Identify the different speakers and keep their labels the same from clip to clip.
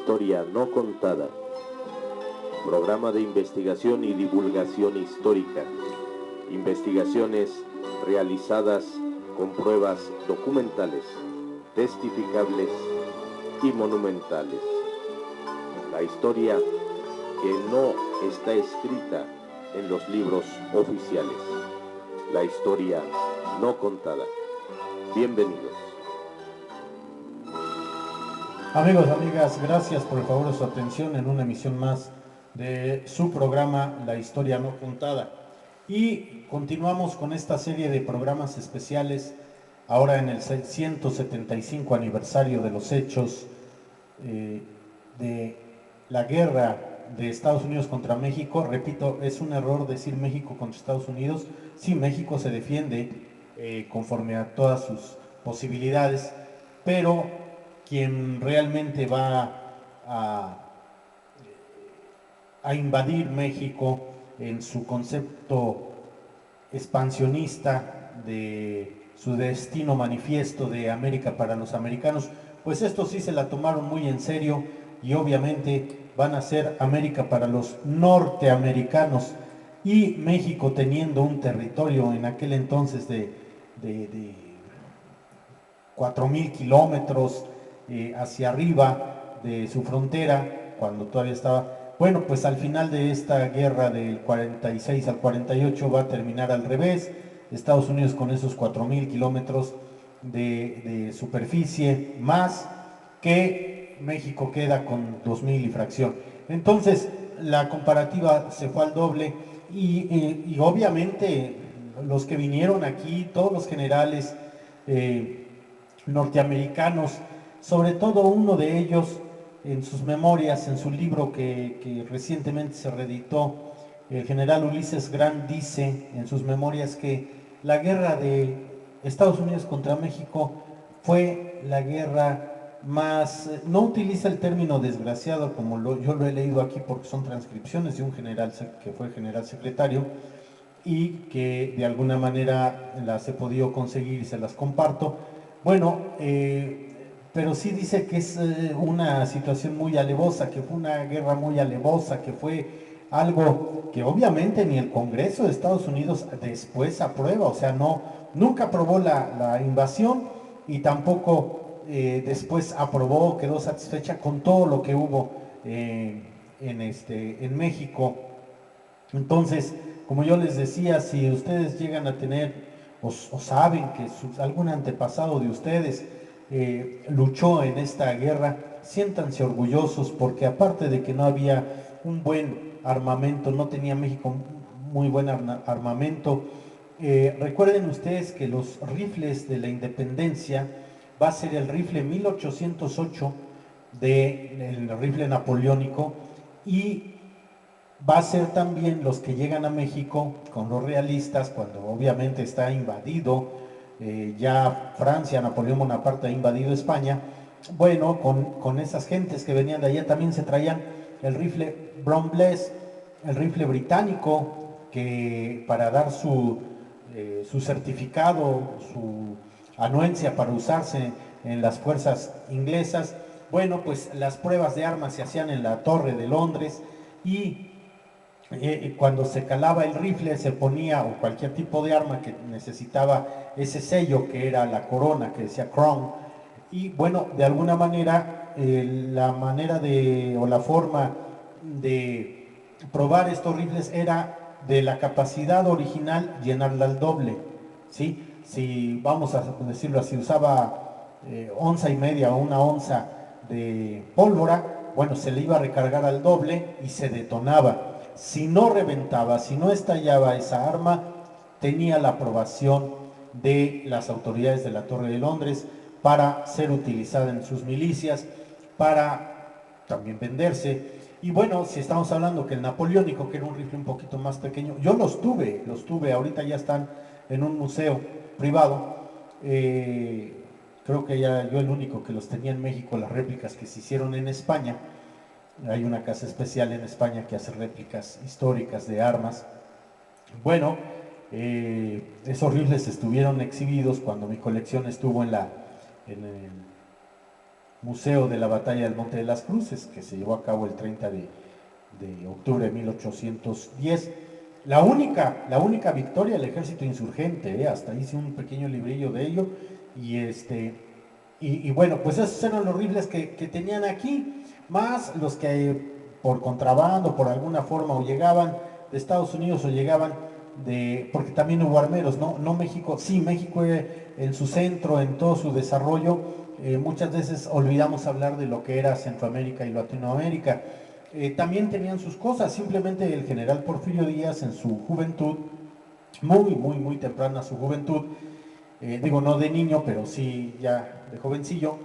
Speaker 1: historia no contada. Programa de investigación y divulgación histórica. Investigaciones realizadas con pruebas documentales, testificables y monumentales. La historia que no está escrita en los libros oficiales. La historia no contada. Bienvenidos.
Speaker 2: Amigos, amigas, gracias por el favor de su atención en una emisión más de su programa La Historia No Contada. Y continuamos con esta serie de programas especiales, ahora en el 175 aniversario de los hechos de la guerra de Estados Unidos contra México. Repito, es un error decir México contra Estados Unidos. Sí, México se defiende conforme a todas sus posibilidades, pero quien realmente va a, a invadir México en su concepto expansionista de su destino manifiesto de América para los americanos, pues estos sí se la tomaron muy en serio y obviamente van a ser América para los norteamericanos, y México, teniendo un territorio en aquel entonces de 4,000 kilómetros hacia arriba de su frontera, cuando todavía estaba, bueno, pues al final de esta guerra del 46 al 48 va a terminar al revés. Estados Unidos con esos 4,000 kilómetros de superficie, más que México queda con 2,000 y fracción. Entonces la comparativa se fue al doble, y obviamente los que vinieron aquí, todos los generales norteamericanos, sobre todo uno de ellos, en sus memorias, en su libro que recientemente se reeditó, el general Ulises Grant dice en sus memorias que la guerra de Estados Unidos contra México fue la guerra más, no utiliza el término desgraciado como yo lo he leído aquí porque son transcripciones de un general que fue general secretario y que de alguna manera las he podido conseguir y se las comparto. Bueno, pero sí dice que es una situación muy alevosa, que fue una guerra muy alevosa, que fue algo que obviamente ni el Congreso de Estados Unidos después aprueba, o sea, nunca aprobó la invasión, y tampoco después aprobó, quedó satisfecha con todo lo que hubo en México. Entonces, como yo les decía, si ustedes llegan a tener o saben que algún antepasado de ustedes luchó en esta guerra, siéntanse orgullosos, porque aparte de que no había un buen armamento, no tenía México muy buen armamento, recuerden ustedes que los rifles de la independencia va a ser el rifle 1808 del rifle napoleónico, y va a ser también los que llegan a México con los realistas, cuando obviamente está invadido, ya Francia, Napoleón Bonaparte ha invadido España. Bueno, con esas gentes que venían de allá también se traían el rifle Brown Bless, el rifle británico, que para dar su certificado, su anuencia para usarse en las fuerzas inglesas. Bueno, pues las pruebas de armas se hacían en la Torre de Londres, y cuando se calaba el rifle se ponía, o cualquier tipo de arma que necesitaba ese sello que era la corona, que decía Crown. Y bueno, de alguna manera la manera o la forma de probar estos rifles era de la capacidad original llenarla al doble, ¿sí? Si vamos a decirlo así, usaba onza y media o una onza de pólvora, bueno, se le iba a recargar al doble y se detonaba. Si no reventaba, si no estallaba esa arma, tenía la aprobación de las autoridades de la Torre de Londres para ser utilizada en sus milicias, para también venderse. Y bueno, si estamos hablando que el napoleónico, que era un rifle un poquito más pequeño, yo los tuve, ahorita ya están en un museo privado. Creo que ya yo el único que los tenía en México, las réplicas que se hicieron en España. Hay una casa especial en España que hace réplicas históricas de armas. Bueno, esos rifles estuvieron exhibidos cuando mi colección estuvo en museo de la batalla del Monte de las Cruces, que se llevó a cabo el 30 de octubre de 1810. La única victoria del ejército insurgente, hasta hice un pequeño librillo de ello, y bueno, pues esos eran los rifles que tenían aquí, más los que por contrabando, por alguna forma, o llegaban de Estados Unidos o llegaban porque también hubo armeros, no México, sí, México en su centro, en todo su desarrollo, muchas veces olvidamos hablar de lo que era Centroamérica y Latinoamérica. También tenían sus cosas, simplemente el general Porfirio Díaz en su juventud, muy temprana su juventud, digo no de niño, pero sí ya de jovencillo,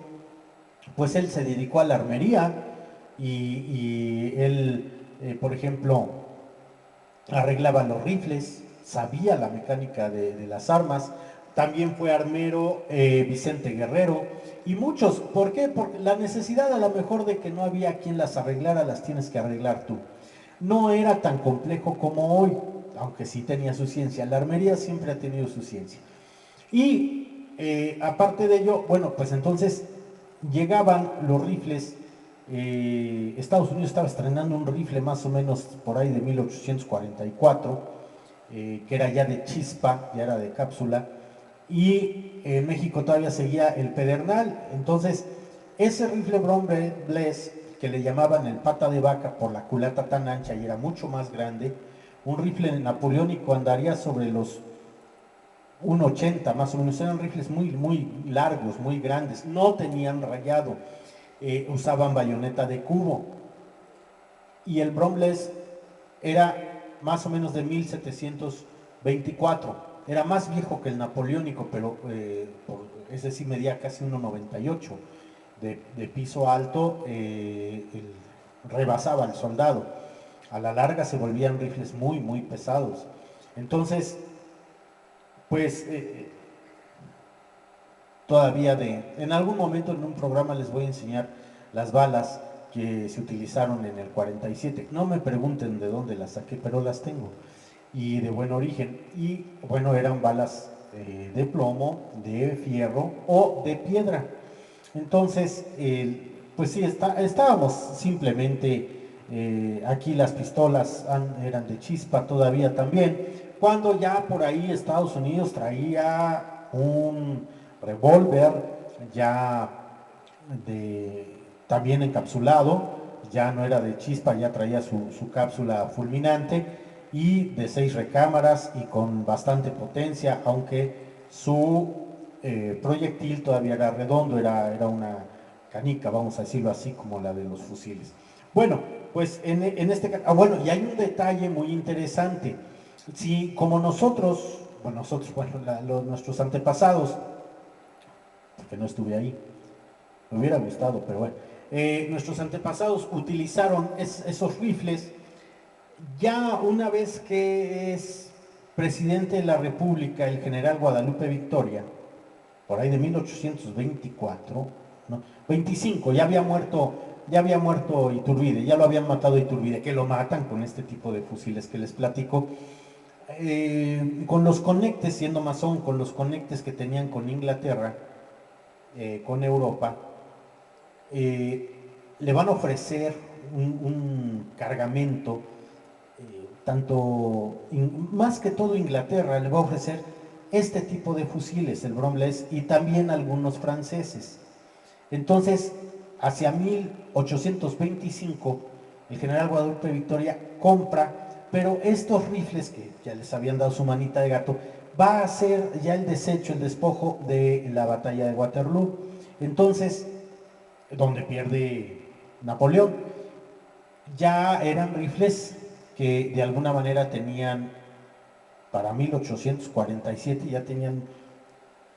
Speaker 2: pues él se dedicó a la armería y él, por ejemplo, arreglaba los rifles, sabía la mecánica de las armas. También fue armero Vicente Guerrero y muchos. ¿Por qué? Porque la necesidad a lo mejor de que no había quien las arreglara, las tienes que arreglar tú. No era tan complejo como hoy, aunque sí tenía su ciencia. La armería siempre ha tenido su ciencia. Y aparte de ello, bueno, pues entonces llegaban los rifles. Estados Unidos estaba estrenando un rifle más o menos por ahí de 1844, que era ya de chispa, ya era de cápsula, y México todavía seguía el pedernal. Entonces, ese rifle Brown Bless, que le llamaban el pata de vaca por la culata tan ancha y era mucho más grande, un rifle napoleónico andaría sobre los 1,80 más o menos, eran rifles muy largos, muy grandes, no tenían rayado, usaban bayoneta de cubo, y el Bromless era más o menos de 1724, era más viejo que el napoleónico, pero ese sí medía casi 1,98 de piso alto, rebasaba al soldado. A la larga se volvían rifles muy pesados. Entonces, pues todavía en algún momento en un programa les voy a enseñar las balas que se utilizaron en el 47. No me pregunten de dónde las saqué, pero las tengo. Y de buen origen. Y bueno, eran balas de plomo, de fierro o de piedra. Entonces, pues sí, estábamos simplemente, aquí las pistolas eran de chispa todavía también, cuando ya por ahí Estados Unidos traía un revólver ya también encapsulado, ya no era de chispa, ya traía su cápsula fulminante y de 6 recámaras y con bastante potencia, aunque su proyectil todavía era redondo, era una canica, vamos a decirlo así, como la de los fusiles. Bueno, pues en este caso, bueno, y hay un detalle muy interesante. Si como nosotros, nuestros antepasados, porque no estuve ahí, me hubiera gustado, pero bueno, nuestros antepasados utilizaron esos rifles, ya una vez que es presidente de la República el general Guadalupe Victoria, por ahí de 1824, ¿no? 25, ya había muerto Iturbide, ya lo habían matado Iturbide, que lo matan con este tipo de fusiles que les platico. Con los conectes, siendo masón, con los conectes que tenían con Inglaterra, con Europa, le van a ofrecer un cargamento, más que todo Inglaterra le va a ofrecer este tipo de fusiles, el Bromless, y también algunos franceses. Entonces, hacia 1825, el general Guadalupe Victoria compra, pero estos rifles que ya les habían dado su manita de gato, va a ser ya el desecho, el despojo de la batalla de Waterloo. Entonces, donde pierde Napoleón, ya eran rifles que de alguna manera tenían, para 1847 ya tenían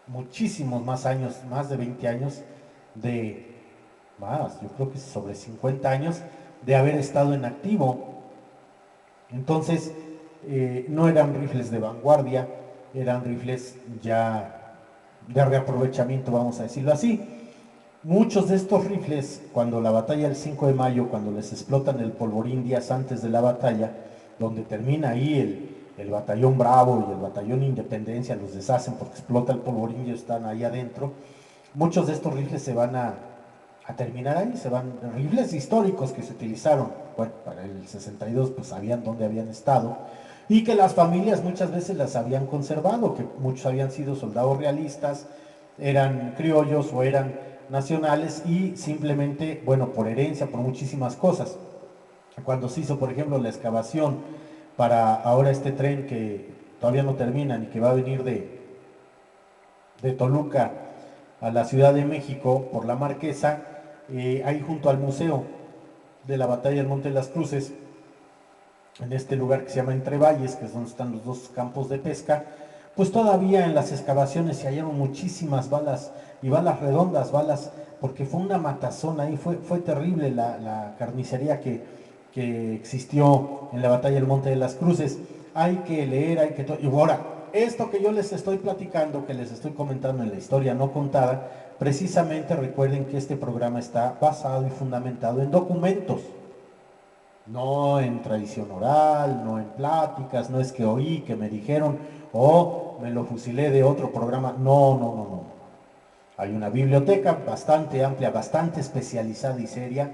Speaker 2: muchísimos más años, más de 20 años yo creo que sobre 50 años de haber estado en activo. Entonces, no eran rifles de vanguardia, eran rifles ya de reaprovechamiento, vamos a decirlo así. Muchos de estos rifles, cuando la batalla del 5 de mayo, cuando les explotan el polvorín días antes de la batalla, donde termina ahí el batallón Bravo y el batallón Independencia, los deshacen porque explota el polvorín y están ahí adentro, muchos de estos rifles se van a a terminar ahí, se van rifles históricos que se utilizaron, bueno, para el 62 pues sabían dónde habían estado, y que las familias muchas veces las habían conservado, que muchos habían sido soldados realistas, eran criollos o eran nacionales y simplemente, bueno, por herencia, por muchísimas cosas. Cuando se hizo, por ejemplo, la excavación para ahora este tren que todavía no terminan y que va a venir de Toluca a la Ciudad de México por la Marquesa, ahí junto al Museo de la Batalla del Monte de las Cruces, en este lugar que se llama Entre Valles, que es donde están los dos campos de pesca, pues todavía en las excavaciones se hallaron muchísimas balas, y balas redondas, balas, porque fue una matazón ahí, fue terrible la carnicería que existió en la Batalla del Monte de las Cruces. Hay que leer, hay que... Y ahora, esto que yo les estoy platicando, que les estoy comentando en la historia no contada, precisamente recuerden que este programa está basado y fundamentado en documentos, no en tradición oral, no en pláticas, no es que oí, que me dijeron, o me lo fusilé de otro programa. No, no, no, no. Hay una biblioteca bastante amplia, bastante especializada y seria,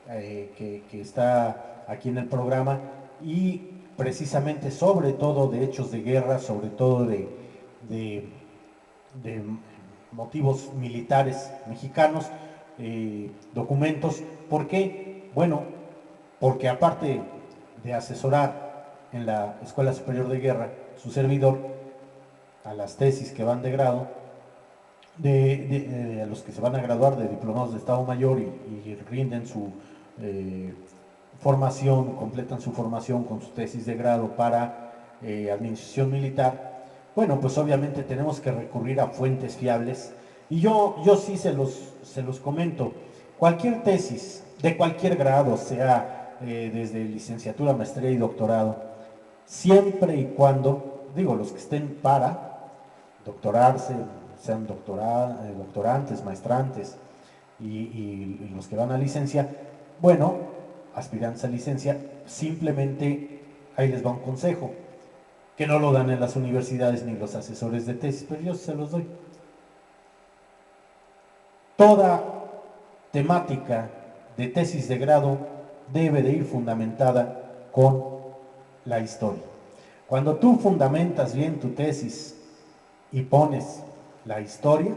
Speaker 2: que está aquí en el programa, y precisamente sobre todo de hechos de guerra, sobre todo de, de motivos militares mexicanos, documentos. ¿Por qué? Bueno, porque aparte de asesorar en la Escuela Superior de Guerra, su servidor, a las tesis que van de grado, a los que se van a graduar de diplomados de Estado Mayor y rinden su formación, completan su formación con su tesis de grado para administración militar, bueno, pues obviamente tenemos que recurrir a fuentes fiables, y yo sí se los comento. Cualquier tesis de cualquier grado, sea desde licenciatura, maestría y doctorado, siempre y cuando, digo, los que estén para doctorarse, sean doctorantes, maestrantes y los que van a licencia, bueno, aspirantes a licencia, simplemente ahí les va un consejo, que no lo dan en las universidades ni los asesores de tesis, pero yo se los doy. Toda temática de tesis de grado debe de ir fundamentada con la historia. Cuando tú fundamentas bien tu tesis y pones la historia,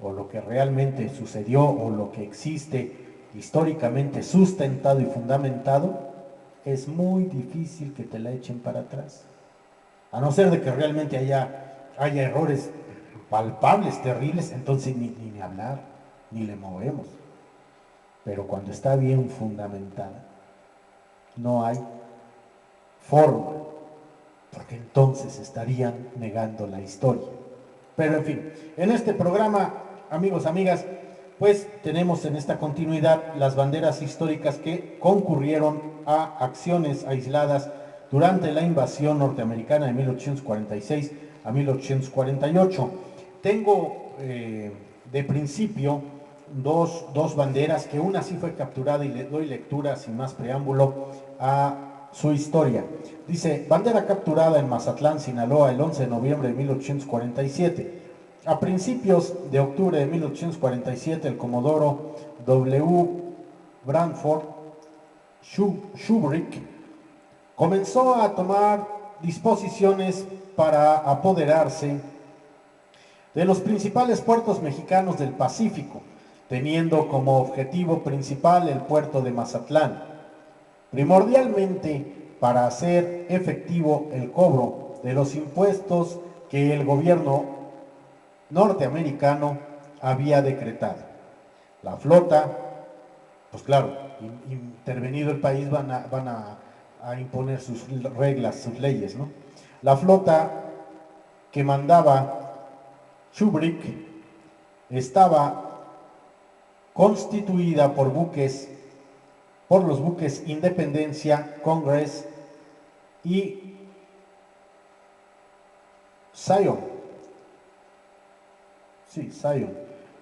Speaker 2: o lo que realmente sucedió, o lo que existe históricamente sustentado y fundamentado, es muy difícil que te la echen para atrás. A no ser de que realmente haya errores palpables, terribles, entonces ni hablar, ni le movemos. Pero cuando está bien fundamentada, no hay forma, porque entonces estarían negando la historia. Pero en fin, en este programa, amigos, amigas, pues tenemos en esta continuidad las banderas históricas que concurrieron a acciones aisladas durante la invasión norteamericana de 1846 a 1848. Tengo de principio dos banderas, que una sí fue capturada y le doy lectura sin más preámbulo a su historia. Dice: bandera capturada en Mazatlán, Sinaloa, el 11 de noviembre de 1847. A principios de octubre de 1847, el comodoro W. Branford Shubrick comenzó a tomar disposiciones para apoderarse de los principales puertos mexicanos del Pacífico, teniendo como objetivo principal el puerto de Mazatlán, primordialmente para hacer efectivo el cobro de los impuestos que el gobierno norteamericano había decretado. La flota, pues claro, intervenido el país, van a imponer sus reglas, sus leyes, ¿no? La flota que mandaba Shubrick estaba constituida por los buques Independencia, Congress y Zion,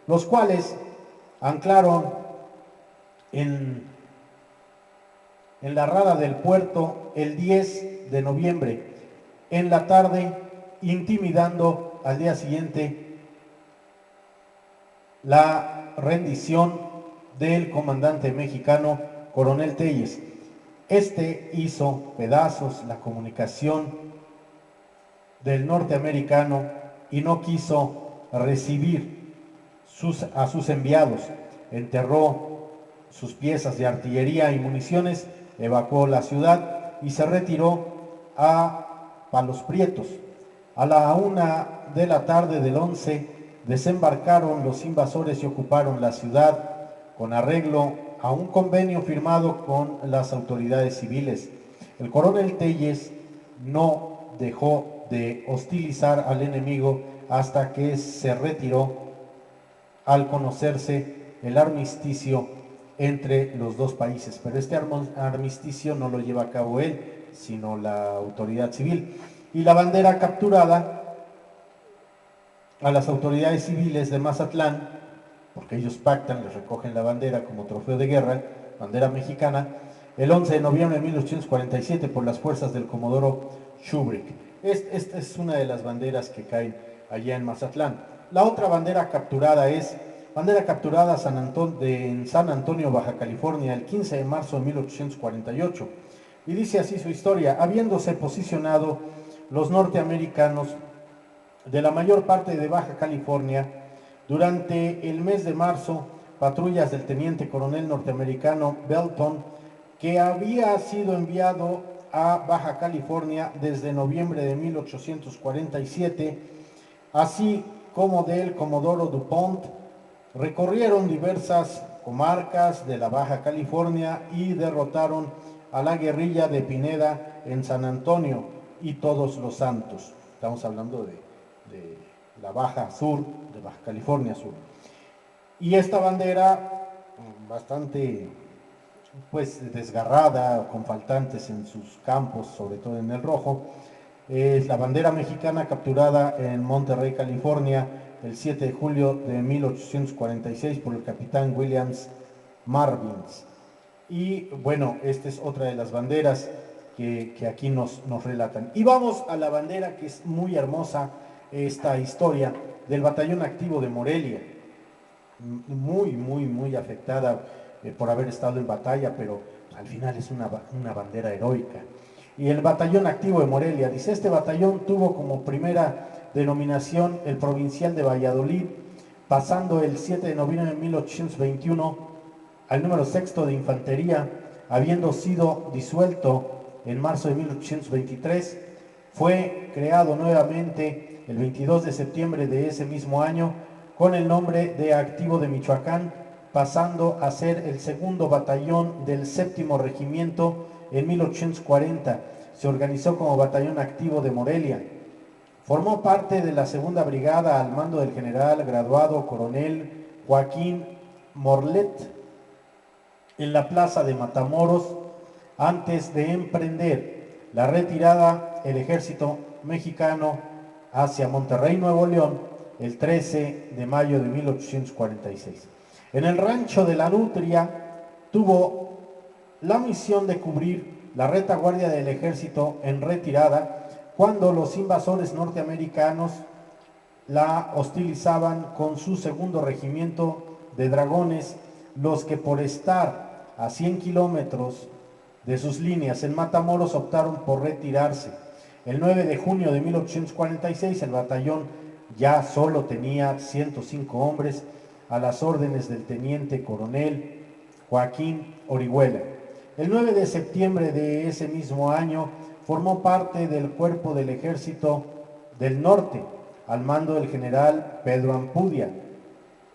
Speaker 2: los cuales anclaron en la rada del puerto el 10 de noviembre en la tarde, intimidando al día siguiente la rendición del comandante mexicano Coronel Telles. Este hizo pedazos la comunicación del norteamericano y no quiso recibir a sus enviados. Enterró sus piezas de artillería y municiones, evacuó la ciudad y se retiró a Palos Prietos. A la 1 de la tarde del 11 desembarcaron los invasores y ocuparon la ciudad con arreglo a un convenio firmado con las autoridades civiles. El coronel Telles no dejó de hostilizar al enemigo hasta que se retiró al conocerse el armisticio entre los dos países. Pero este armisticio no lo lleva a cabo él, sino la autoridad civil. Y la bandera capturada a las autoridades civiles de Mazatlán, porque ellos pactan, les recogen la bandera como trofeo de guerra, bandera mexicana, el 11 de noviembre de 1847 por las fuerzas del comodoro Shubrick. Esta es una de las banderas que caen allá en Mazatlán. La otra bandera capturada es bandera capturada en San Antonio, Baja California, el 15 de marzo de 1848. Y dice así su historia: habiéndose posicionado los norteamericanos de la mayor parte de Baja California durante el mes de marzo, patrullas del teniente coronel norteamericano Belton, que había sido enviado a Baja California desde noviembre de 1847, así como del comodoro DuPont, recorrieron diversas comarcas de la Baja California y derrotaron a la guerrilla de Pineda en San Antonio y Todos los Santos. Estamos hablando de la Baja Sur, de Baja California Sur. Y esta bandera, bastante pues desgarrada, con faltantes en sus campos, sobre todo en el rojo, es la bandera mexicana capturada en Monterrey, California, el 7 de julio de 1846 por el capitán Williams Marvins. Y bueno, esta es otra de las banderas que aquí nos relatan. Y vamos a la bandera, que es muy hermosa, esta historia del batallón activo de Morelia, muy afectada por haber estado en batalla, pero al final es una bandera heroica. Y el batallón activo de Morelia, dice: este batallón tuvo como primera denominación el provincial de Valladolid, pasando el 7 de noviembre de 1821 al número sexto de infantería, habiendo sido disuelto en marzo de 1823, fue creado nuevamente el 22 de septiembre de ese mismo año con el nombre de Activo de Michoacán, pasando a ser el segundo batallón del séptimo regimiento en 1840. Se organizó como batallón activo de Morelia. Formó parte de la segunda brigada al mando del general graduado coronel Joaquín Morlet en la plaza de Matamoros. Antes de emprender la retirada, el ejército mexicano hacia Monterrey, Nuevo León, el 13 de mayo de 1846. En el rancho de la Nutria tuvo la misión de cubrir la retaguardia del ejército en retirada cuando los invasores norteamericanos la hostilizaban con su segundo regimiento de dragones, los que por estar a 100 kilómetros de sus líneas en Matamoros optaron por retirarse. El 9 de junio de 1846 el batallón ya solo tenía 105 hombres a las órdenes del teniente coronel Joaquín Orihuela. El 9 de septiembre de ese mismo año formó parte del cuerpo del ejército del norte al mando del general Pedro Ampudia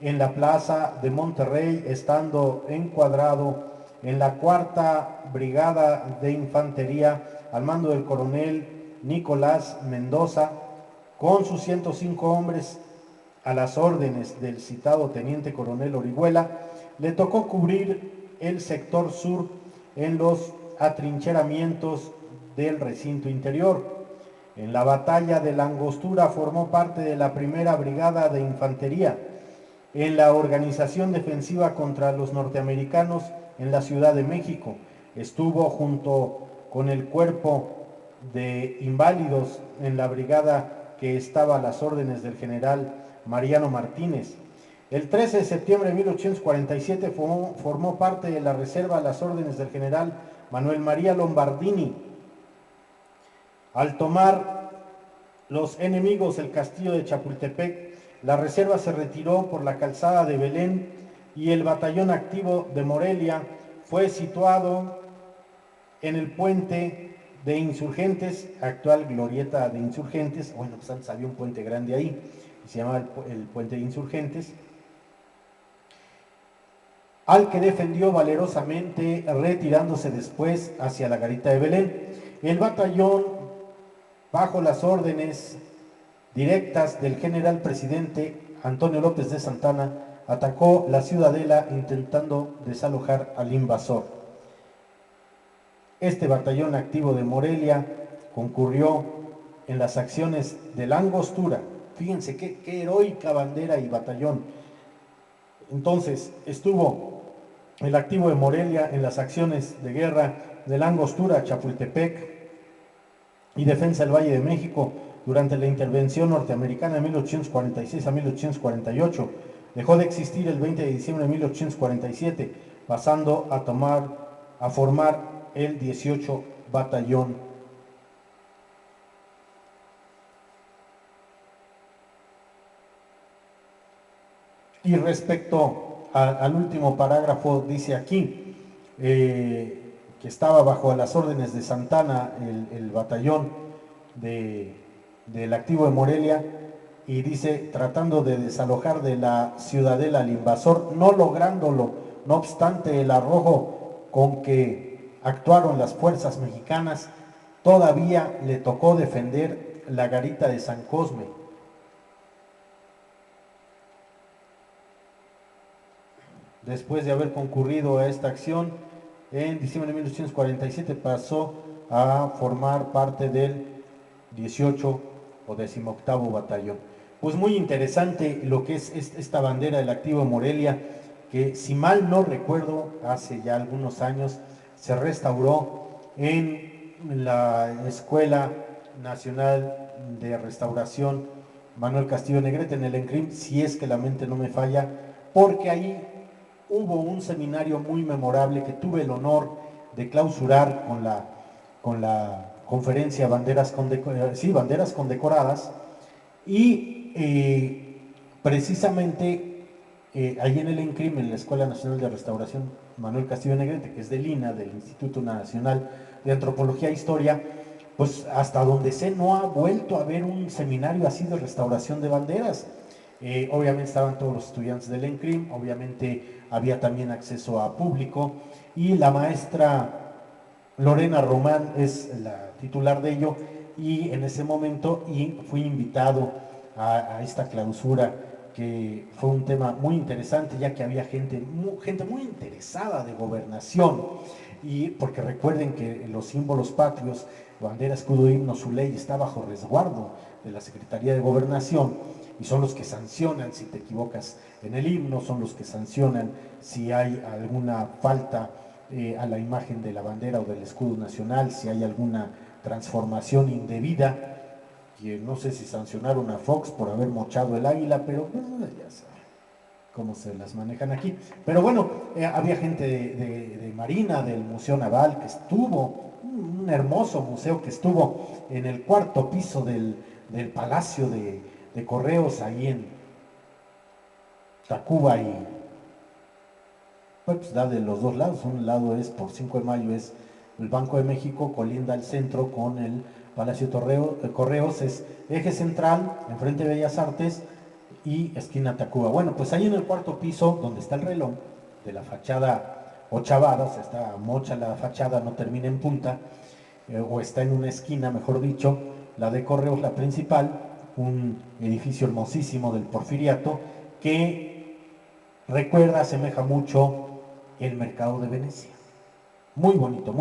Speaker 2: en la plaza de Monterrey, estando encuadrado en la cuarta brigada de infantería al mando del coronel Nicolás Mendoza, con sus 105 hombres a las órdenes del citado teniente coronel Orihuela. Le tocó cubrir el sector sur en los atrincheramientos del recinto interior. En la batalla de la Angostura formó parte de la primera brigada de infantería en la organización defensiva contra los norteamericanos en la Ciudad de México. Estuvo junto con el cuerpo de inválidos en la brigada que estaba a las órdenes del general Mariano Martínez. El 13 de septiembre de 1847 formó parte de la reserva a las órdenes del general Manuel María Lombardini. Al tomar los enemigos el castillo de Chapultepec, la reserva se retiró por la calzada de Belén y el batallón activo de Morelia fue situado en el puente de Insurgentes, actual glorieta de Insurgentes. Bueno, pues antes había un puente grande ahí, se llamaba el puente de Insurgentes, al que defendió valerosamente, retirándose después hacia la garita de Belén. El batallón, bajo las órdenes directas del general presidente Antonio López de Santana, atacó la ciudadela intentando desalojar al invasor. Este batallón activo de Morelia concurrió en las acciones de la Angostura. Fíjense qué heroica bandera y batallón. Entonces estuvo el activo de Morelia en las acciones de guerra de la Angostura, Chapultepec y defensa del Valle de México durante la intervención norteamericana de 1846 a 1848. Dejó de existir el 20 de diciembre de 1847, pasando a formar el 18 Batallón. Y respecto al último parágrafo, dice aquí que estaba bajo las órdenes de Santana el batallón del activo de Morelia, y dice, tratando de desalojar de la ciudadela al invasor, no lográndolo, no obstante el arrojo con que actuaron las fuerzas mexicanas, todavía le tocó defender la garita de San Cosme. Después de haber concurrido a esta acción, en diciembre de 1847 pasó a formar parte del 18 o 18º Batallón. Pues muy interesante lo que es esta bandera del activo de Morelia, que si mal no recuerdo, hace ya algunos años se restauró en la Escuela Nacional de Restauración Manuel Castillo Negrete, en el ENCRIM, si es que la mente no me falla, porque ahí hubo un seminario muy memorable que tuve el honor de clausurar con la conferencia Banderas Condecoradas, y precisamente ahí en el ENCRIM, en la Escuela Nacional de Restauración Manuel Castillo Negrete, que es del INA, del Instituto Nacional de Antropología e Historia, pues hasta donde sé no ha vuelto a haber un seminario así de restauración de banderas. Obviamente estaban todos los estudiantes del ENCRIM, obviamente había también acceso a público, y la maestra Lorena Román es la titular de ello, y en ese momento fui invitado a esta clausura, que fue un tema muy interesante, ya que había gente muy interesada de gobernación, y porque recuerden que los símbolos patrios, bandera, escudo, himno, su ley, está bajo resguardo de la Secretaría de Gobernación, y son los que sancionan si te equivocas en el himno, son los que sancionan si hay alguna falta a la imagen de la bandera o del escudo nacional, si hay alguna transformación indebida, que no sé si sancionaron a Fox por haber mochado el águila, pero ya saben cómo se las manejan aquí. Pero bueno, había gente de Marina, del Museo Naval, que estuvo, un hermoso museo que estuvo en el 4º piso del Palacio de Correos, ahí en Tacuba, y pues da de los dos lados. Un lado es por 5 de mayo, es el Banco de México, colinda al centro con el Palacio Correos, es eje central, enfrente de Bellas Artes y esquina Tacuba. Bueno, pues ahí en el 4º piso, donde está el reloj de la fachada ochavada, o sea, está mocha la fachada, no termina en punta, o está en una esquina, mejor dicho, la de Correos, la principal, un edificio hermosísimo del Porfiriato, que recuerda, asemeja mucho el mercado de Venecia. Muy bonito,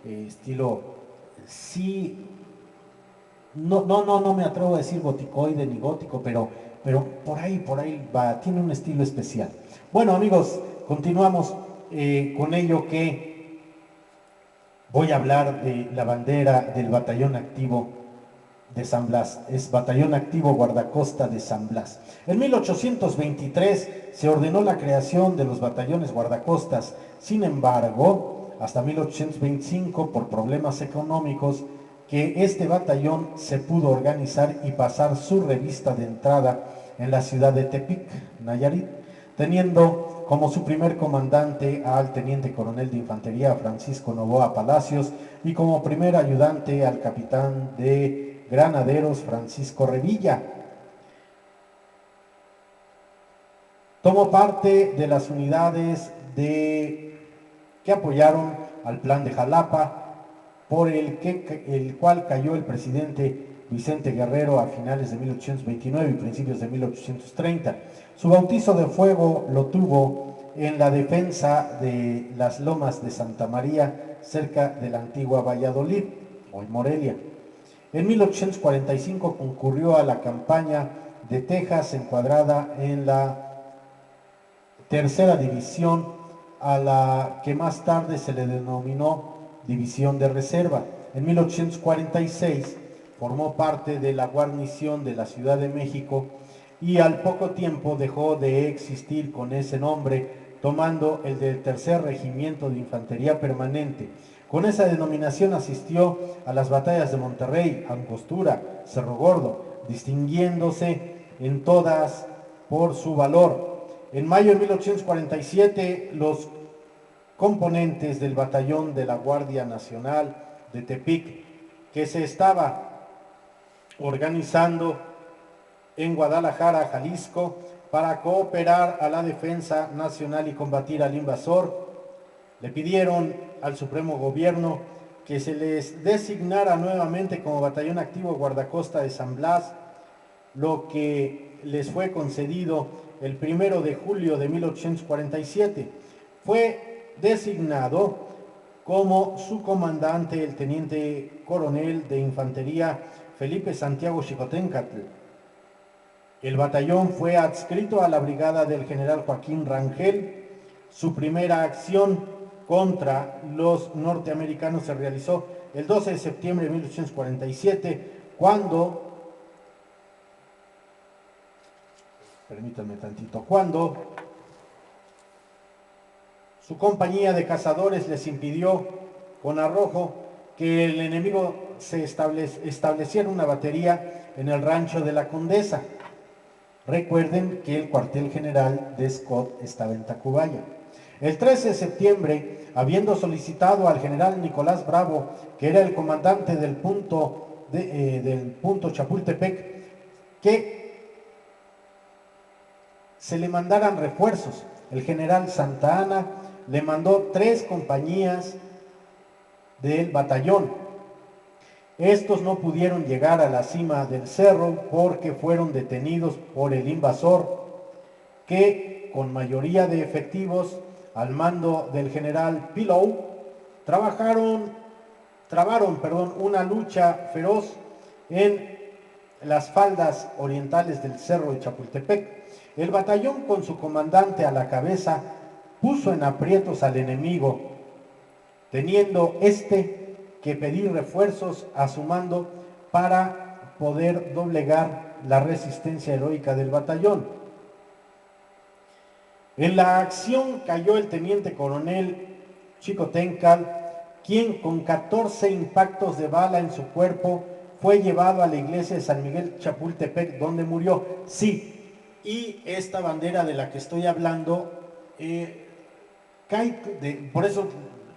Speaker 2: estilo, sí, no me atrevo a decir goticoide ni gótico, pero por ahí va, tiene un estilo especial. Bueno, amigos, continuamos con ello, que voy a hablar de la bandera del batallón activo de San Blas, es Batallón Activo Guardacosta de San Blas. En 1823 se ordenó la creación de los batallones guardacostas, sin embargo, hasta 1825, por problemas económicos, que este batallón se pudo organizar y pasar su revista de entrada en la ciudad de Tepic, Nayarit, teniendo como su primer comandante al teniente coronel de infantería Francisco Novoa Palacios y como primer ayudante al capitán de granaderos Francisco Revilla. Tomó parte de las unidades que apoyaron al plan de Jalapa, por el cual cayó el presidente Vicente Guerrero a finales de 1829 y principios de 1830. Su bautizo de fuego lo tuvo en la defensa de las lomas de Santa María, cerca de la antigua Valladolid, hoy Morelia. En 1845 concurrió a la campaña de Texas, encuadrada en la tercera división, a la que más tarde se le denominó División de Reserva. En 1846 formó parte de la guarnición de la Ciudad de México y al poco tiempo dejó de existir con ese nombre, tomando el del Tercer Regimiento de Infantería Permanente. Con esa denominación asistió a las batallas de Monterrey, Angostura, Cerro Gordo, distinguiéndose en todas por su valor. En mayo de 1847, los componentes del batallón de la Guardia Nacional de Tepic, que se estaba organizando en Guadalajara, Jalisco, para cooperar a la defensa nacional y combatir al invasor, le pidieron al Supremo Gobierno que se les designara nuevamente como Batallón Activo Guardacosta de San Blas, lo que les fue concedido el 1 de julio de 1847. Fue designado como su comandante el teniente coronel de infantería Felipe Santiago Xicoténcatl. El batallón fue adscrito a la brigada del general Joaquín Rangel. Su primera acción contra los norteamericanos se realizó el 12 de septiembre de 1847, cuando su compañía de cazadores les impidió con arrojo que el enemigo se estableciera una batería en el rancho de la Condesa. Recuerden que el cuartel general de Scott estaba en Tacubaya. El 13 de septiembre, habiendo solicitado al general Nicolás Bravo, que era el comandante del punto Chapultepec, que se le mandaran refuerzos, el general Santa Anna le mandó 3 compañías del batallón. Estos no pudieron llegar a la cima del cerro porque fueron detenidos por el invasor, que con mayoría de efectivos al mando del general Pillow trabaron una lucha feroz en las faldas orientales del cerro de Chapultepec. El batallón, con su comandante a la cabeza, puso en aprietos al enemigo, teniendo que pedir refuerzos a su mando para poder doblegar la resistencia heroica del batallón. En la acción cayó el teniente coronel Xicoténcatl, quien con 14 impactos de bala en su cuerpo fue llevado a la iglesia de San Miguel Chapultepec, donde murió. Sí, y esta bandera de la que estoy hablando cae, por eso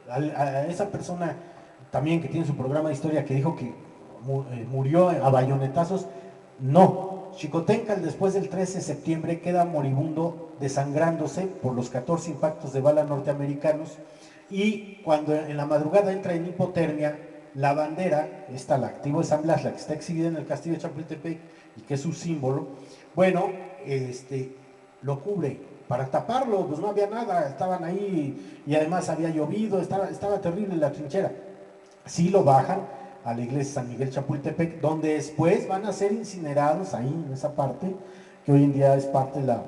Speaker 2: a esa persona también que tiene su programa de historia que dijo que murió a bayonetazos, no. Xicoténcatl, después del 13 de septiembre, queda moribundo, desangrándose por los 14 impactos de bala norteamericanos, y cuando en la madrugada entra en hipotermia, la bandera, la Activo de San Blas, la que está exhibida en el castillo de Chapultepec y que es su símbolo, bueno, lo cubre. Para taparlo, pues no había nada, estaban ahí y además había llovido, estaba terrible la trinchera. Sí lo bajan a la iglesia de San Miguel Chapultepec, donde después van a ser incinerados ahí en esa parte, que hoy en día es parte de la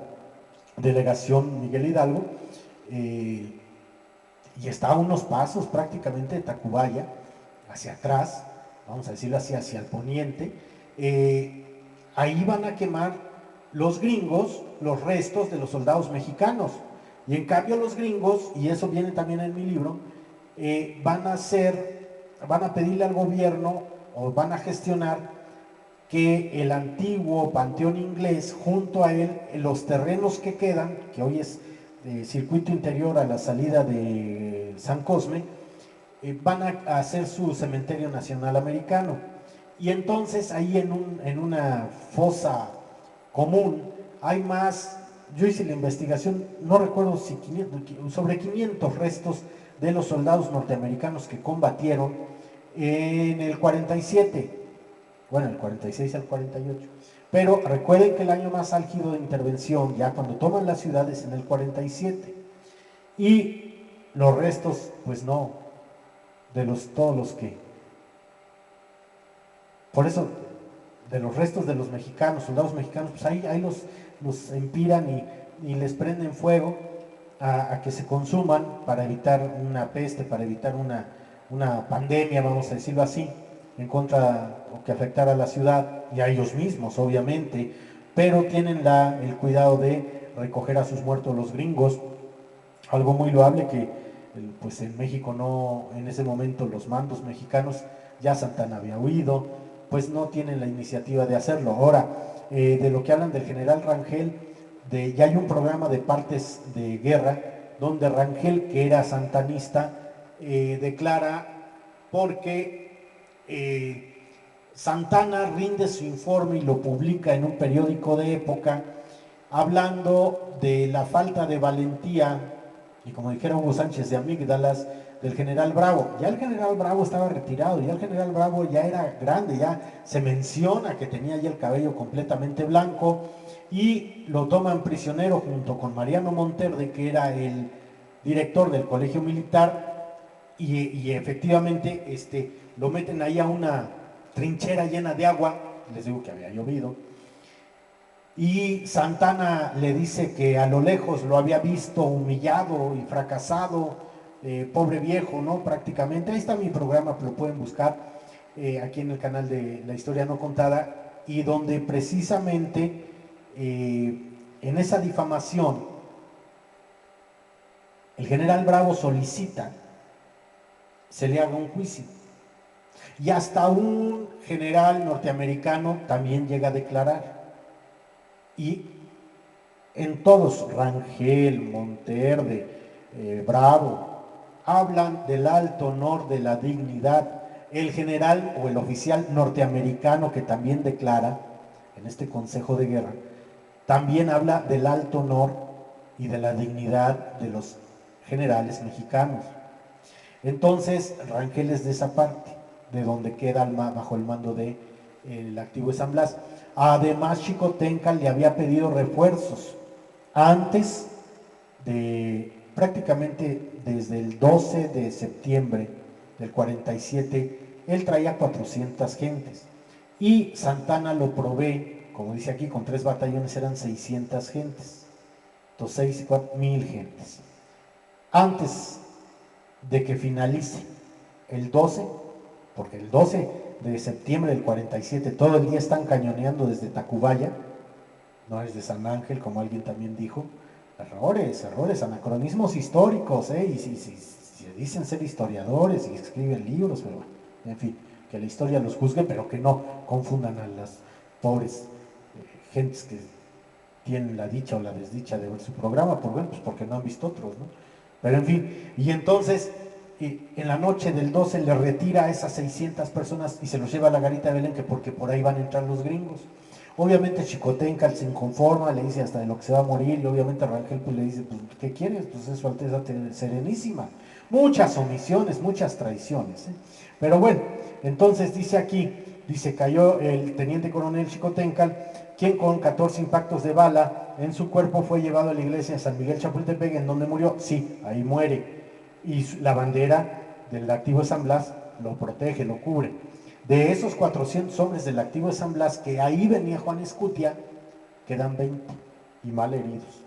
Speaker 2: delegación Miguel Hidalgo, y está a unos pasos prácticamente de Tacubaya, hacia atrás, vamos a decirlo así, hacia el poniente, ahí van a quemar los gringos los restos de los soldados mexicanos. Y en cambio los gringos, y eso viene también en mi libro, van a pedirle al gobierno o van a gestionar que el antiguo panteón inglés, junto a él, los terrenos que quedan, que hoy es circuito interior a la salida de San Cosme, van a hacer su cementerio nacional americano. Y entonces ahí en una fosa común hay más, yo hice la investigación, no recuerdo si sobre 500 restos de los soldados norteamericanos que combatieron en el 47, bueno, el 46 al 48. Pero recuerden que el año más álgido de intervención, ya cuando toman las ciudades, en el 47. Y los restos, pues no, de todos los que... Por eso, de los restos de los mexicanos, soldados mexicanos, pues ahí los empiran y les prenden fuego a que se consuman para evitar una peste, para evitar una pandemia, vamos a decirlo así, en contra o que afectara a la ciudad y a ellos mismos, obviamente, pero tienen el cuidado de recoger a sus muertos los gringos, algo muy loable que pues en México no, en ese momento los mandos mexicanos, ya Santana había huido, pues no tienen la iniciativa de hacerlo. Ahora, de lo que hablan del general Rangel, ya hay un programa de partes de guerra donde Rangel, que era santanista, declara porque Santana rinde su informe y lo publica en un periódico de época, hablando de la falta de valentía, y como dijera Hugo Sánchez de amígdalas, del general Bravo. Ya el general Bravo estaba retirado, ya el general Bravo ya era grande, ya se menciona que tenía ya el cabello completamente blanco, y lo toman prisionero junto con Mariano Monterde, que era el director del colegio militar, y efectivamente lo meten ahí a una trinchera llena de agua, les digo que había llovido, y Santana le dice que a lo lejos lo había visto humillado y fracasado, pobre viejo, ¿no? Prácticamente, ahí está mi programa, lo pueden buscar aquí en el canal de La Historia No Contada, y donde precisamente en esa difamación el general Bravo solicita se le haga un juicio. Y hasta un general norteamericano también llega a declarar. Y en todos, Rangel, Monterde, Bravo, hablan del alto honor, de la dignidad. El general o el oficial norteamericano que también declara en este consejo de guerra, también habla del alto honor y de la dignidad de los generales mexicanos. Entonces, Rangel es de esa parte, de donde queda bajo el mando del activo de San Blas. Además, Xicoténcatl le había pedido refuerzos antes de, prácticamente desde el 12 de septiembre del 47, él traía 400 gentes. Y Santana lo provee, como dice aquí, con 3 batallones eran 600 gentes. Entonces, 6 y 4, 1000 gentes. Antes de que finalice el 12, porque el 12 de septiembre del 47 todo el día están cañoneando desde Tacubaya, no es de San Ángel, como alguien también dijo. Errores, anacronismos históricos, y si dicen ser historiadores y escriben libros, pero en fin, que la historia los juzgue, pero que no confundan a las pobres gentes que tienen la dicha o la desdicha de ver su programa, pues porque no han visto otros, ¿no? Pero en fin, y entonces en la noche del 12 le retira a esas 600 personas y se los lleva a la garita de Belén, que porque por ahí van a entrar los gringos. Obviamente Xicoténcatl se inconforma, le dice hasta de lo que se va a morir, y obviamente Rangel pues le dice, pues ¿qué quieres? Pues es su Alteza Serenísima. Muchas omisiones, muchas traiciones, ¿eh? Pero bueno, entonces dice aquí, dice, cayó el teniente coronel Xicoténcatl, quien con 14 impactos de bala en su cuerpo fue llevado a la iglesia de San Miguel Chapultepec, en donde murió. Sí, ahí muere. Y la bandera del activo de San Blas lo protege, lo cubre. De esos 400 hombres del activo de San Blas, que ahí venía Juan Escutia, quedan 20 y mal heridos.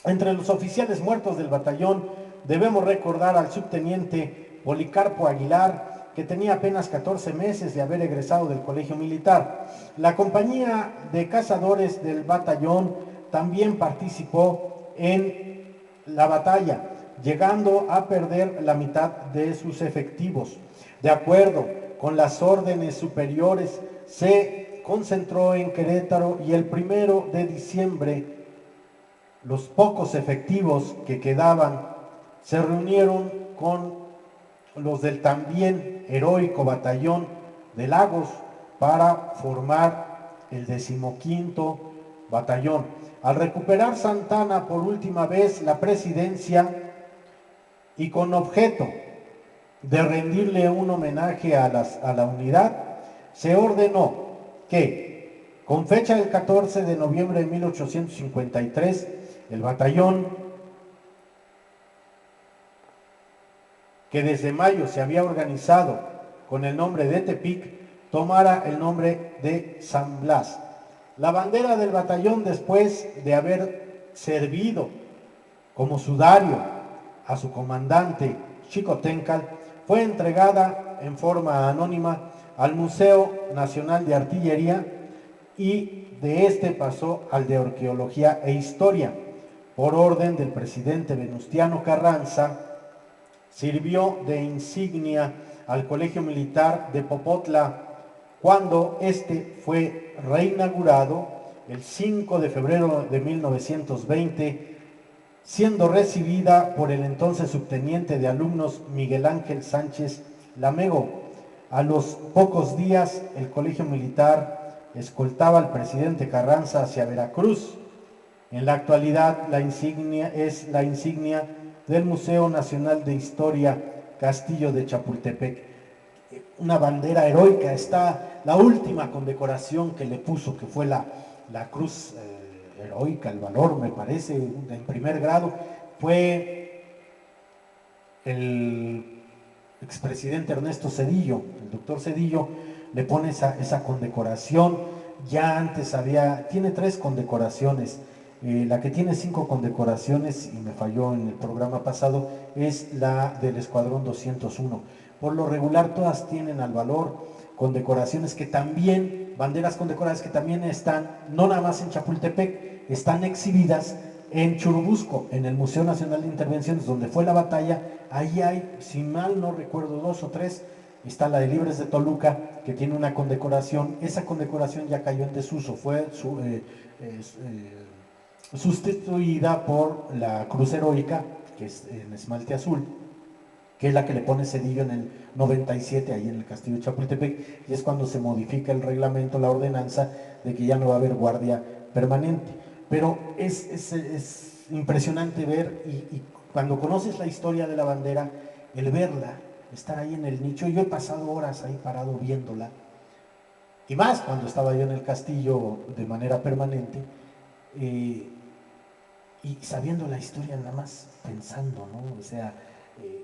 Speaker 2: Entre los oficiales muertos del batallón debemos recordar al subteniente Policarpo Aguilar, que tenía apenas 14 meses de haber egresado del colegio militar. La compañía de cazadores del batallón también participó en la batalla, llegando a perder la mitad de sus efectivos. De acuerdo con las órdenes superiores, se concentró en Querétaro y el 1 de diciembre los pocos efectivos que quedaban se reunieron con los del también heroico batallón de Lagos para formar el 15º batallón. Al recuperar Santana por última vez la presidencia y con objeto de rendirle un homenaje a la unidad, se ordenó que, con fecha del 14 de noviembre de 1853, el batallón, que desde mayo se había organizado con el nombre de Tepic, tomara el nombre de San Blas. La bandera del batallón, después de haber servido como sudario a su comandante Xicoténcatl, fue entregada en forma anónima al Museo Nacional de Artillería y de este pasó al de Arqueología e Historia. Por orden del presidente Venustiano Carranza, sirvió de insignia al Colegio Militar de Popotla cuando este fue reinaugurado el 5 de febrero de 1920, siendo recibida por el entonces subteniente de alumnos Miguel Ángel Sánchez Lamego. A los pocos días, el Colegio Militar escoltaba al presidente Carranza hacia Veracruz. En la actualidad, la insignia es la insignia del Museo Nacional de Historia Castillo de Chapultepec. Una bandera heroica. Está la última condecoración que le puso, que fue la cruz heroica, el valor, me parece, en primer grado, fue el expresidente Ernesto Zedillo. El doctor Zedillo le pone esa condecoración. Ya antes tiene 3 condecoraciones. La que tiene 5 condecoraciones, y me falló en el programa pasado, es la del Escuadrón 201. Por lo regular todas tienen al valor condecoraciones que también, banderas condecoradas que también están, no nada más en Chapultepec, están exhibidas en Churubusco, en el Museo Nacional de Intervenciones, donde fue la batalla. Ahí hay, si mal no recuerdo, 2 o 3. Está la de Libres de Toluca, que tiene una condecoración. Esa condecoración ya cayó en desuso, fue sustituida por la Cruz Heroica, que es en esmalte azul, que es la que le pone Zedillo en el 97, ahí en el Castillo de Chapultepec, y es cuando se modifica el reglamento, la ordenanza, de que ya no va a haber guardia permanente. Pero es impresionante ver, y cuando conoces la historia de la bandera, el verla, estar ahí en el nicho. Yo he pasado horas ahí parado viéndola, y más cuando estaba yo en el castillo de manera permanente, y sabiendo la historia, nada más pensando, ¿no? O sea,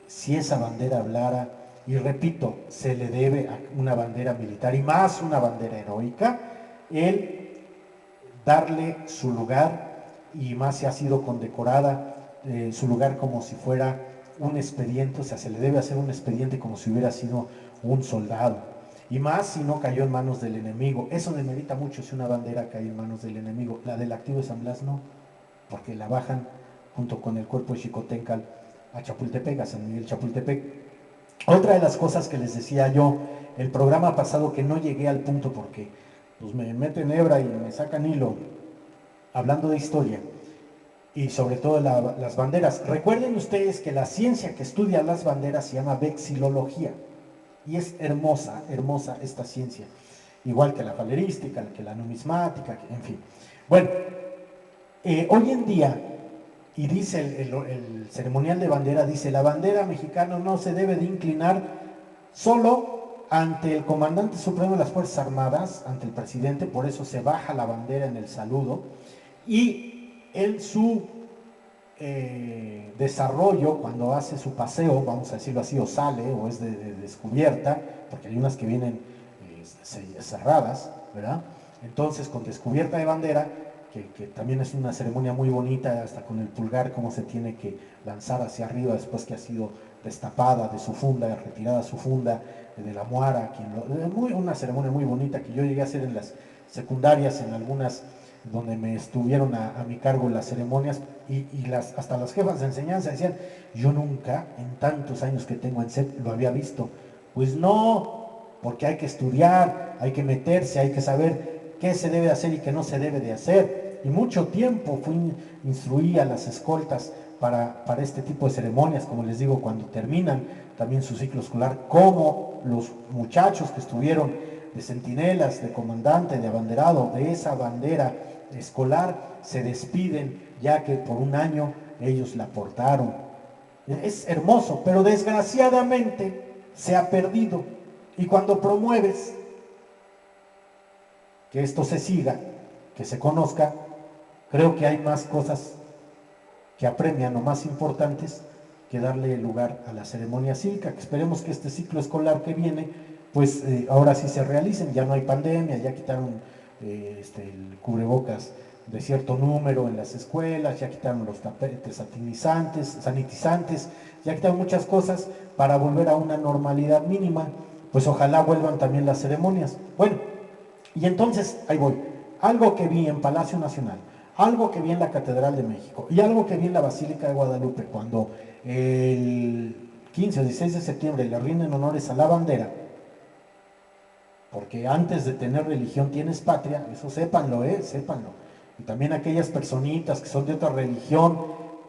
Speaker 2: si esa bandera hablara, y repito, se le debe a una bandera militar y más una bandera heroica, el darle su lugar, y más si ha sido condecorada, su lugar como si fuera un expediente. O sea, se le debe hacer un expediente como si hubiera sido un soldado, y más si no cayó en manos del enemigo. Eso demerita mucho si una bandera cae en manos del enemigo. La del activo de San Blas no, porque la bajan junto con el cuerpo de Xicoténcatl a Chapultepec, a San Miguel Chapultepec. Otra de las cosas que les decía yo el programa pasado, que no llegué al punto porque pues me meten hebra y me sacan hilo hablando de historia, y sobre todo las banderas. Recuerden ustedes que la ciencia que estudia las banderas se llama vexilología, y es hermosa, hermosa esta ciencia, igual que la falerística, que la numismática, en fin. Bueno, hoy en día, y dice el ceremonial de bandera, dice: la bandera mexicana no se debe de inclinar solo ante el comandante supremo de las Fuerzas Armadas, ante el presidente. Por eso se baja la bandera en el saludo, y en su desarrollo, cuando hace su paseo, vamos a decirlo así, o sale, o es de descubierta, porque hay unas que vienen cerradas, ¿verdad? Entonces, con descubierta de bandera, que también es una ceremonia muy bonita, hasta con el pulgar, cómo se tiene que lanzar hacia arriba después que ha sido destapada de su funda, retirada su funda de la muara, una ceremonia muy bonita que yo llegué a hacer en las secundarias, en algunas donde me estuvieron a mi cargo las ceremonias, y hasta las jefas de enseñanza decían, yo nunca en tantos años que tengo en SEP lo había visto. Pues no, porque hay que estudiar, hay que meterse, hay que saber qué se debe hacer y qué no se debe de hacer. Y mucho tiempo instruí a las escoltas para este tipo de ceremonias, como les digo, cuando terminan también su ciclo escolar, como los muchachos que estuvieron de centinelas, de comandante, de abanderado, de esa bandera escolar, se despiden, ya que por un año ellos la portaron. Es hermoso, pero desgraciadamente se ha perdido. Y cuando promueves que esto se siga, que se conozca, creo que hay más cosas que apremian o más importantes que darle lugar a la ceremonia cívica, que esperemos que este ciclo escolar que viene, pues ahora sí se realicen, ya no hay pandemia, ya quitaron el cubrebocas de cierto número en las escuelas, ya quitaron los tapetes sanitizantes, ya quitaron muchas cosas para volver a una normalidad mínima. Pues ojalá vuelvan también las ceremonias. Bueno, y entonces, ahí voy, algo que vi en Palacio Nacional, algo que vi en la Catedral de México y algo que vi en la Basílica de Guadalupe cuando el 15 o 16 de septiembre le rinden honores a la bandera, porque antes de tener religión tienes patria, eso sépanlo, sépanlo. Y también aquellas personitas que son de otra religión,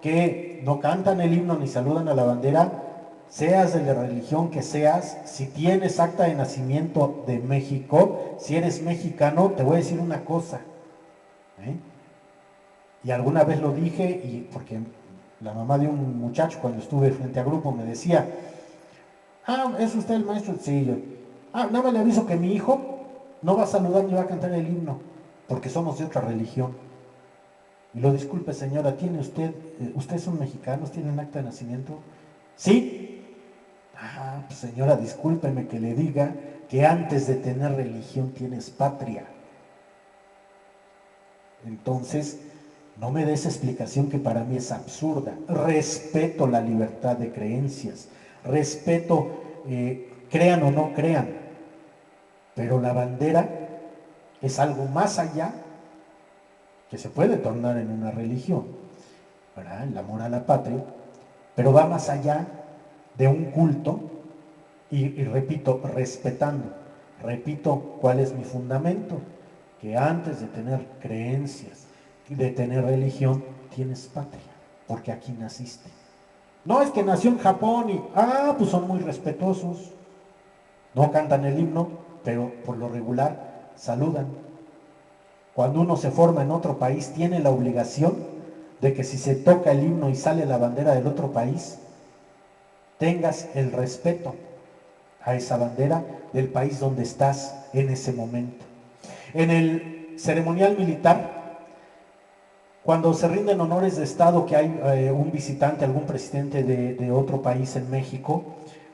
Speaker 2: que no cantan el himno ni saludan a la bandera, seas de la religión que seas, si tienes acta de nacimiento de México, si eres mexicano, te voy a decir una cosa, y alguna vez lo dije, y porque la mamá de un muchacho cuando estuve frente a grupo me decía, ¿es usted el maestro? Sí, yo. Nada más le aviso que mi hijo no va a saludar ni va a cantar el himno, porque somos de otra religión. Y lo disculpe, señora, ¿tiene usted es un mexicano, tiene un acta de nacimiento? Sí. Pues señora, discúlpeme que le diga que antes de tener religión tienes patria. Entonces, no me des explicación que para mí es absurda. Respeto la libertad de creencias, respeto, crean o no crean, pero la bandera es algo más allá que se puede tornar en una religión, ¿verdad? El amor a la patria, pero va más allá de un culto y repito, repito cuál es mi fundamento, que antes de tener creencias, de tener religión, tienes patria, porque aquí naciste. No es que nació en Japón y, pues son muy respetuosos, no cantan el himno, pero por lo regular saludan. Cuando uno se forma en otro país, tiene la obligación de que si se toca el himno y sale la bandera del otro país, tengas el respeto a esa bandera del país donde estás en ese momento. En el ceremonial militar, cuando se rinden honores de Estado, que hay un visitante, algún presidente de otro país en México,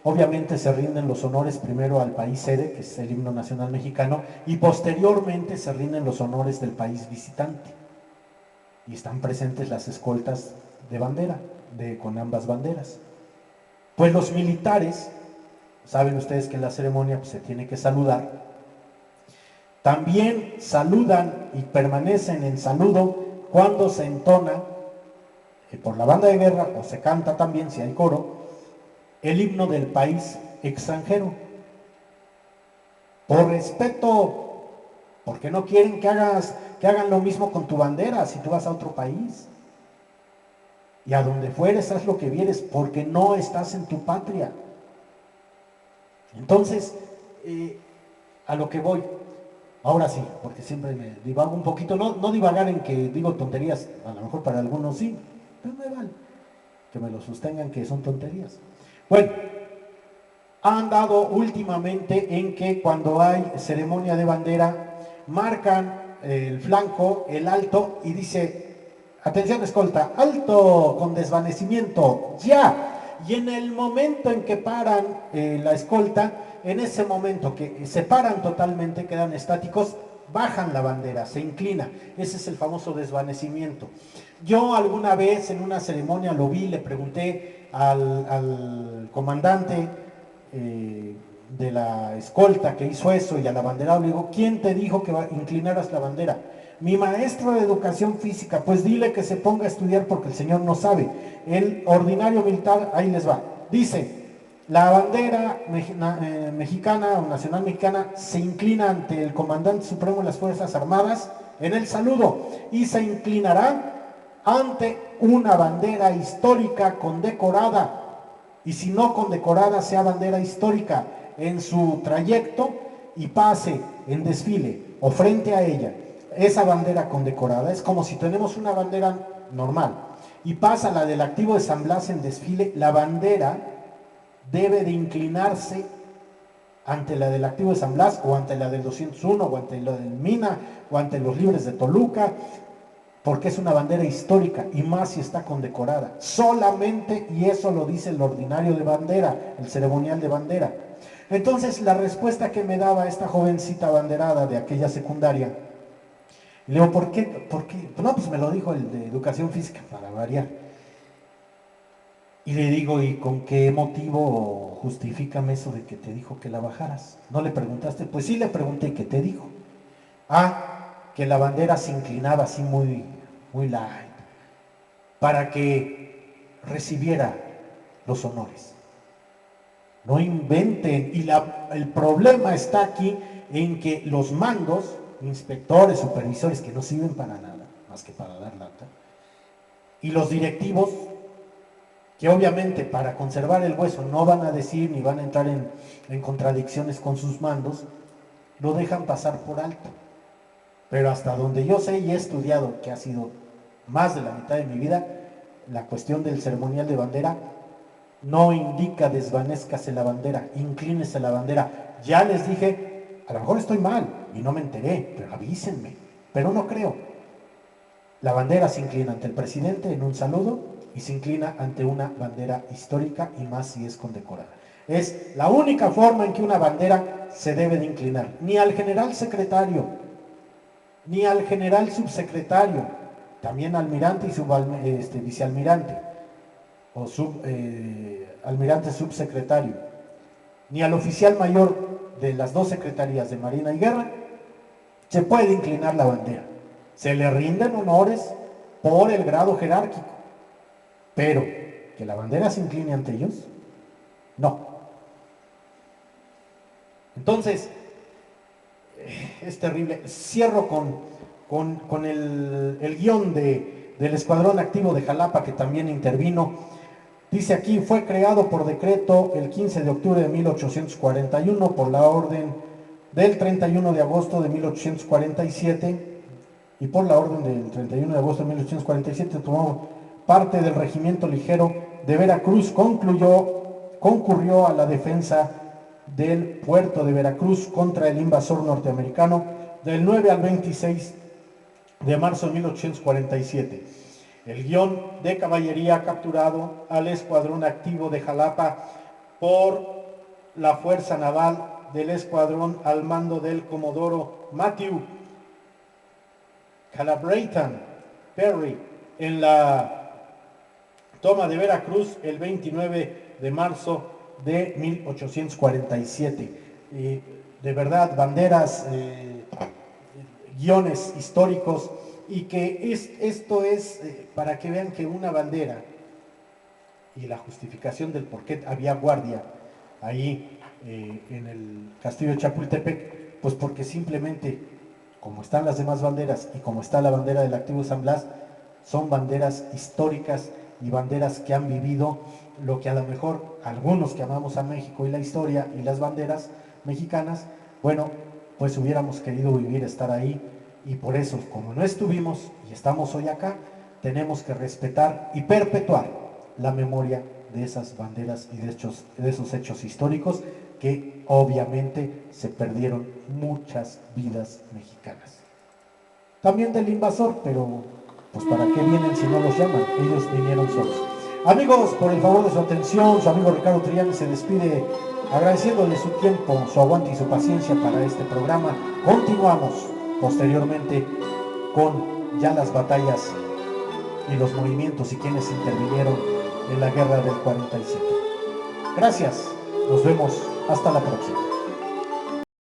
Speaker 2: obviamente se rinden los honores primero al país sede, que es el himno nacional mexicano, y posteriormente se rinden los honores del país visitante. Y están presentes las escoltas de bandera, con ambas banderas. Pues los militares, saben ustedes que en la ceremonia pues, se tiene que saludar, también saludan y permanecen en saludo cuando se entona por la banda de guerra, o se canta también, si hay coro, el himno del país extranjero. Por respeto, porque no quieren que hagan lo mismo con tu bandera si tú vas a otro país. Y a donde fueres, haz lo que vieres, porque no estás en tu patria. Entonces, a lo que voy, ahora sí, porque siempre me divago un poquito, no divagar en que digo tonterías, a lo mejor para algunos sí, pero me vale que me lo sostengan que son tonterías. Bueno, han dado últimamente en que cuando hay ceremonia de bandera, marcan el flanco, el alto, y dice, atención escolta, alto con desvanecimiento, ya. Y en el momento en que paran la escolta, en ese momento que se paran totalmente, quedan estáticos, bajan la bandera, se inclina. Ese es el famoso desvanecimiento. Yo alguna vez en una ceremonia lo vi, le pregunté al comandante de la escolta que hizo eso y al abanderado, le digo, ¿quién te dijo que inclinaras la bandera? Mi maestro de educación física. Pues dile que se ponga a estudiar porque el señor no sabe. El ordinario militar, ahí les va, dice: la bandera mexicana o nacional mexicana se inclina ante el comandante supremo de las Fuerzas Armadas en el saludo y se inclinará ante una bandera histórica condecorada, y si no condecorada, sea bandera histórica en su trayecto y pase en desfile o frente a ella. Esa bandera condecorada es como si tenemos una bandera normal y pasa la del activo de San Blas en desfile. La bandera debe de inclinarse ante la del activo de San Blas o ante la del 201 o ante la del Mina o ante los libres de Toluca, porque es una bandera histórica y más si está condecorada. Solamente, y eso lo dice el ordinario de bandera, el ceremonial de bandera. Entonces la respuesta que me daba esta jovencita abanderada de aquella secundaria, le digo, ¿por qué? No, pues me lo dijo el de educación física, para variar. Y le digo, ¿y con qué motivo justifícame eso de que te dijo que la bajaras? ¿No le preguntaste? Pues sí le pregunté, ¿qué te dijo? Que la bandera se inclinaba así muy light, para que recibiera los honores. No inventen. Y el problema está aquí en que los mandos, inspectores, supervisores, que no sirven para nada, más que para dar lata, y los directivos, que obviamente para conservar el hueso no van a decir ni van a entrar en contradicciones con sus mandos, lo dejan pasar por alto. Pero hasta donde yo sé y he estudiado, que ha sido más de la mitad de mi vida, la cuestión del ceremonial de bandera no indica desvanezcase la bandera, inclínese la bandera. Ya les dije, a lo mejor estoy mal y no me enteré, pero avísenme, pero no creo. La bandera se inclina ante el presidente en un saludo y se inclina ante una bandera histórica, y más si es condecorada. Es la única forma en que una bandera se debe de inclinar. Ni al general secretario, ni al general subsecretario, también almirante y vicealmirante, o almirante subsecretario, ni al oficial mayor de las dos secretarías de Marina y Guerra se puede inclinar la bandera. Se le rinden honores por el grado jerárquico, pero que la bandera se incline ante ellos, no. Entonces, es terrible. Cierro con el guión del Escuadrón Activo de Jalapa, que también intervino. Dice aquí: fue creado por decreto el 15 de octubre de 1841 por la orden del 31 de agosto de 1847, y por la orden del 31 de agosto de 1847 tomó parte del regimiento ligero de Veracruz, concurrió a la defensa del puerto de Veracruz contra el invasor norteamericano del 9 al 26 de marzo de 1847. El guión de caballería capturado al Escuadrón Activo de Jalapa por la Fuerza Naval del Escuadrón al mando del Comodoro Matthew Calabratan Perry en la toma de Veracruz el 29 de marzo de 1847. De verdad, banderas, guiones históricos, y que esto es para que vean que una bandera, y la justificación del por qué había guardia ahí en el castillo de Chapultepec, pues porque simplemente, como están las demás banderas y como está la bandera del Activo San Blas, son banderas históricas y banderas que han vivido lo que a lo mejor algunos que amamos a México y la historia y las banderas mexicanas, bueno, pues hubiéramos querido vivir, estar ahí. Y por eso, como no estuvimos y estamos hoy acá, tenemos que respetar y perpetuar la memoria de esas banderas y de esos hechos históricos, que obviamente se perdieron muchas vidas mexicanas. También del invasor, pero pues ¿para qué vienen si no los llaman? Ellos vinieron solos. Amigos, por el favor de su atención, su amigo Ricardo Trillani se despide agradeciéndole su tiempo, su aguante y su paciencia para este programa. Continuamos. posteriormente con ya las batallas y los movimientos y quienes intervinieron en la guerra del 47. Gracias, nos vemos, hasta la próxima.